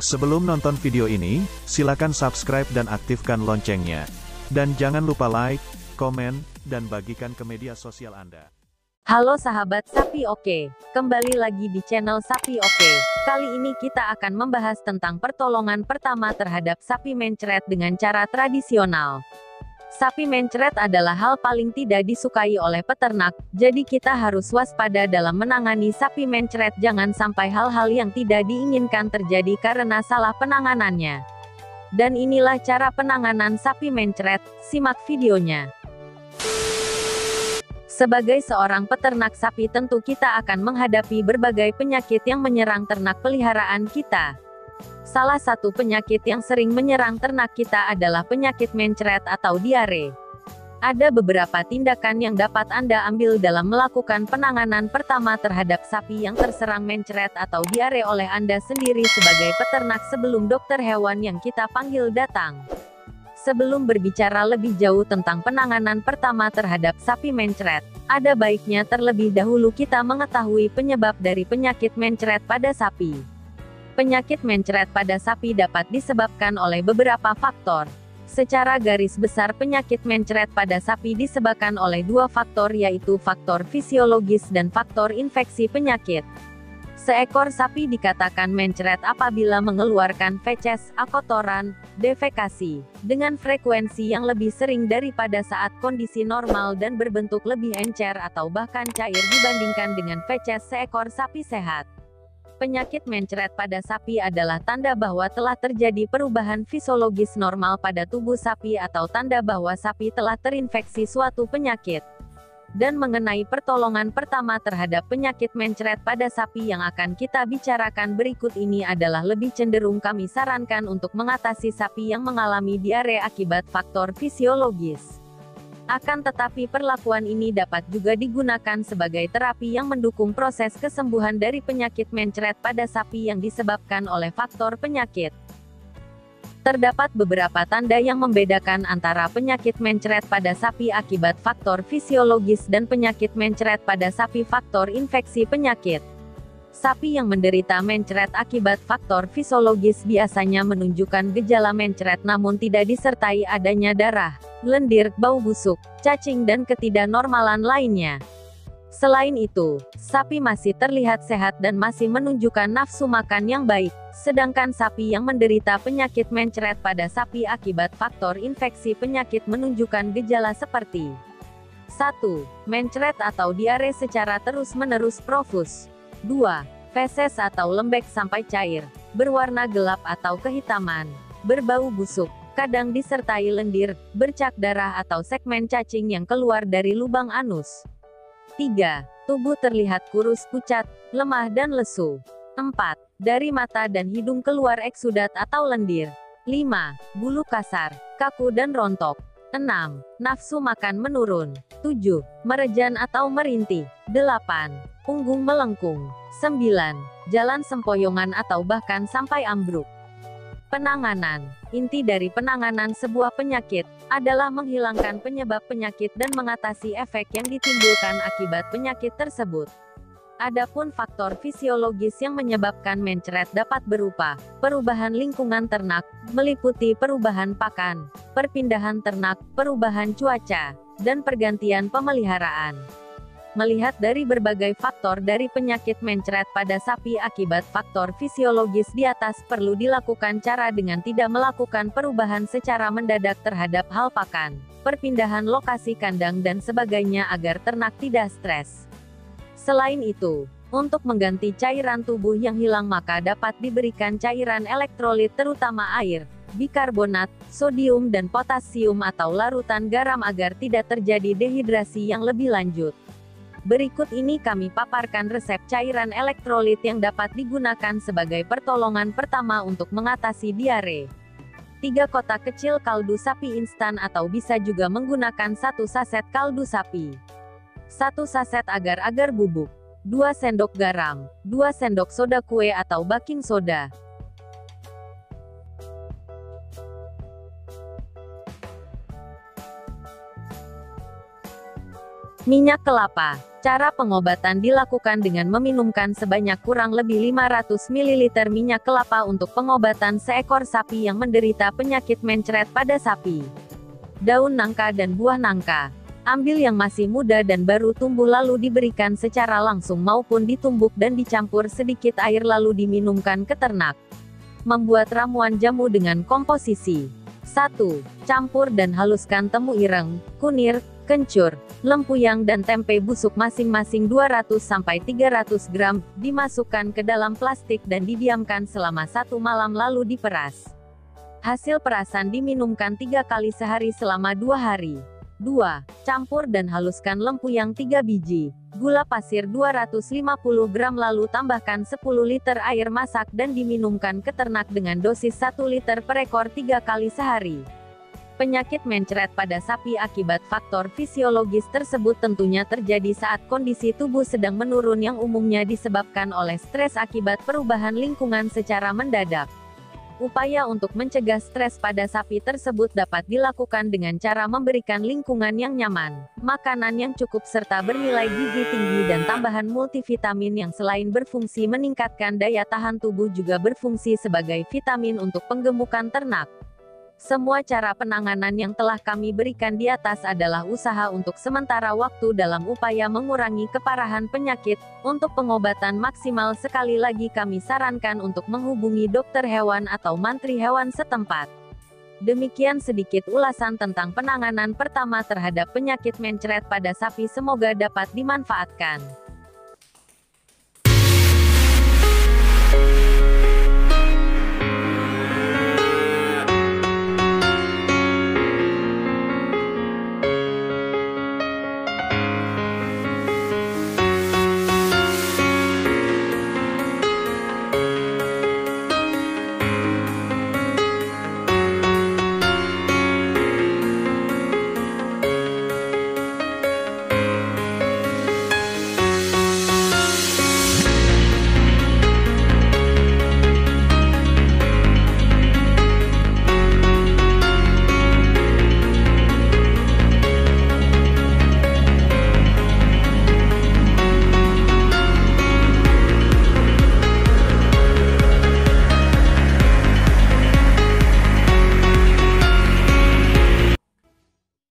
Sebelum nonton video ini, silakan subscribe dan aktifkan loncengnya. Dan jangan lupa like, komen, dan bagikan ke media sosial Anda. Halo sahabat Sapi Oke, kembali lagi di channel Sapi Oke. Kali ini kita akan membahas tentang pertolongan pertama terhadap sapi mencret dengan cara tradisional. Sapi mencret adalah hal paling tidak disukai oleh peternak, jadi kita harus waspada dalam menangani sapi mencret. Jangan sampai hal-hal yang tidak diinginkan terjadi karena salah penanganannya. Dan inilah cara penanganan sapi mencret, simak videonya. Sebagai seorang peternak sapi, tentu kita akan menghadapi berbagai penyakit yang menyerang ternak peliharaan kita. Salah satu penyakit yang sering menyerang ternak kita adalah penyakit mencret atau diare. Ada beberapa tindakan yang dapat Anda ambil dalam melakukan penanganan pertama terhadap sapi yang terserang mencret atau diare oleh Anda sendiri sebagai peternak sebelum dokter hewan yang kita panggil datang. Sebelum berbicara lebih jauh tentang penanganan pertama terhadap sapi mencret, ada baiknya terlebih dahulu kita mengetahui penyebab dari penyakit mencret pada sapi. Penyakit mencret pada sapi dapat disebabkan oleh beberapa faktor. Secara garis besar, penyakit mencret pada sapi disebabkan oleh dua faktor, yaitu faktor fisiologis dan faktor infeksi penyakit. Seekor sapi dikatakan mencret apabila mengeluarkan feces, kotoran, defekasi, dengan frekuensi yang lebih sering daripada saat kondisi normal dan berbentuk lebih encer atau bahkan cair dibandingkan dengan feces seekor sapi sehat. Penyakit mencret pada sapi adalah tanda bahwa telah terjadi perubahan fisiologis normal pada tubuh sapi atau tanda bahwa sapi telah terinfeksi suatu penyakit. Dan mengenai pertolongan pertama terhadap penyakit mencret pada sapi yang akan kita bicarakan berikut ini adalah lebih cenderung kami sarankan untuk mengatasi sapi yang mengalami diare akibat faktor fisiologis. Akan tetapi perlakuan ini dapat juga digunakan sebagai terapi yang mendukung proses kesembuhan dari penyakit mencret pada sapi yang disebabkan oleh faktor penyakit. Terdapat beberapa tanda yang membedakan antara penyakit mencret pada sapi akibat faktor fisiologis dan penyakit mencret pada sapi faktor infeksi penyakit. Sapi yang menderita mencret akibat faktor fisiologis biasanya menunjukkan gejala mencret namun tidak disertai adanya darah, lendir, bau busuk, cacing dan ketidaknormalan lainnya. Selain itu, sapi masih terlihat sehat dan masih menunjukkan nafsu makan yang baik, sedangkan sapi yang menderita penyakit mencret pada sapi akibat faktor infeksi penyakit menunjukkan gejala seperti 1. Mencret atau diare secara terus-menerus profus. 2. Feses atau lembek sampai cair, berwarna gelap atau kehitaman, berbau busuk, kadang disertai lendir, bercak darah atau segmen cacing yang keluar dari lubang anus. 3. Tubuh terlihat kurus, pucat, lemah dan lesu. 4. Dari mata dan hidung keluar eksudat atau lendir. 5. Bulu kasar, kaku dan rontok. 6. Nafsu makan menurun. 7. Merejan atau merintih. 8. Punggung melengkung. 9. Jalan sempoyongan atau bahkan sampai ambruk. Penanganan. Inti dari penanganan sebuah penyakit adalah menghilangkan penyebab penyakit dan mengatasi efek yang ditimbulkan akibat penyakit tersebut. Adapun faktor fisiologis yang menyebabkan mencret dapat berupa perubahan lingkungan ternak, meliputi perubahan pakan, perpindahan ternak, perubahan cuaca, dan pergantian pemeliharaan. Melihat dari berbagai faktor dari penyakit mencret pada sapi akibat faktor fisiologis di atas, perlu dilakukan cara dengan tidak melakukan perubahan secara mendadak terhadap hal pakan, perpindahan lokasi kandang dan sebagainya agar ternak tidak stres. Selain itu, untuk mengganti cairan tubuh yang hilang maka dapat diberikan cairan elektrolit terutama air, bikarbonat, sodium dan potasium atau larutan garam agar tidak terjadi dehidrasi yang lebih lanjut. Berikut ini kami paparkan resep cairan elektrolit yang dapat digunakan sebagai pertolongan pertama untuk mengatasi diare. 3 kotak kecil kaldu sapi instan atau bisa juga menggunakan 1 saset kaldu sapi. 1 saset agar-agar bubuk. 2 sendok garam. 2 sendok soda kue atau baking soda. Minyak kelapa. Cara pengobatan dilakukan dengan meminumkan sebanyak kurang lebih 500 ml minyak kelapa untuk pengobatan seekor sapi yang menderita penyakit mencret pada sapi. Daun nangka dan buah nangka. Ambil yang masih muda dan baru tumbuh lalu diberikan secara langsung maupun ditumbuk dan dicampur sedikit air lalu diminumkan ke ternak. Membuat ramuan jamu dengan komposisi. 1. Campur dan haluskan temu ireng, kunir, kencur, lempuyang dan tempe busuk masing-masing 200-300 gram, dimasukkan ke dalam plastik dan didiamkan selama 1 malam lalu diperas. Hasil perasan diminumkan 3 kali sehari selama 2 hari. 2. Campur dan haluskan lempuyang 3 biji, gula pasir 250 gram lalu tambahkan 10 liter air masak dan diminumkan ke ternak dengan dosis 1 liter per ekor 3 kali sehari. Penyakit mencret pada sapi akibat faktor fisiologis tersebut tentunya terjadi saat kondisi tubuh sedang menurun yang umumnya disebabkan oleh stres akibat perubahan lingkungan secara mendadak. Upaya untuk mencegah stres pada sapi tersebut dapat dilakukan dengan cara memberikan lingkungan yang nyaman, makanan yang cukup serta bernilai gizi tinggi dan tambahan multivitamin yang selain berfungsi meningkatkan daya tahan tubuh juga berfungsi sebagai vitamin untuk penggemukan ternak. Semua cara penanganan yang telah kami berikan di atas adalah usaha untuk sementara waktu dalam upaya mengurangi keparahan penyakit. Untuk pengobatan maksimal sekali lagi kami sarankan untuk menghubungi dokter hewan atau mantri hewan setempat. Demikian sedikit ulasan tentang penanganan pertama terhadap penyakit mencret pada sapi, semoga dapat dimanfaatkan.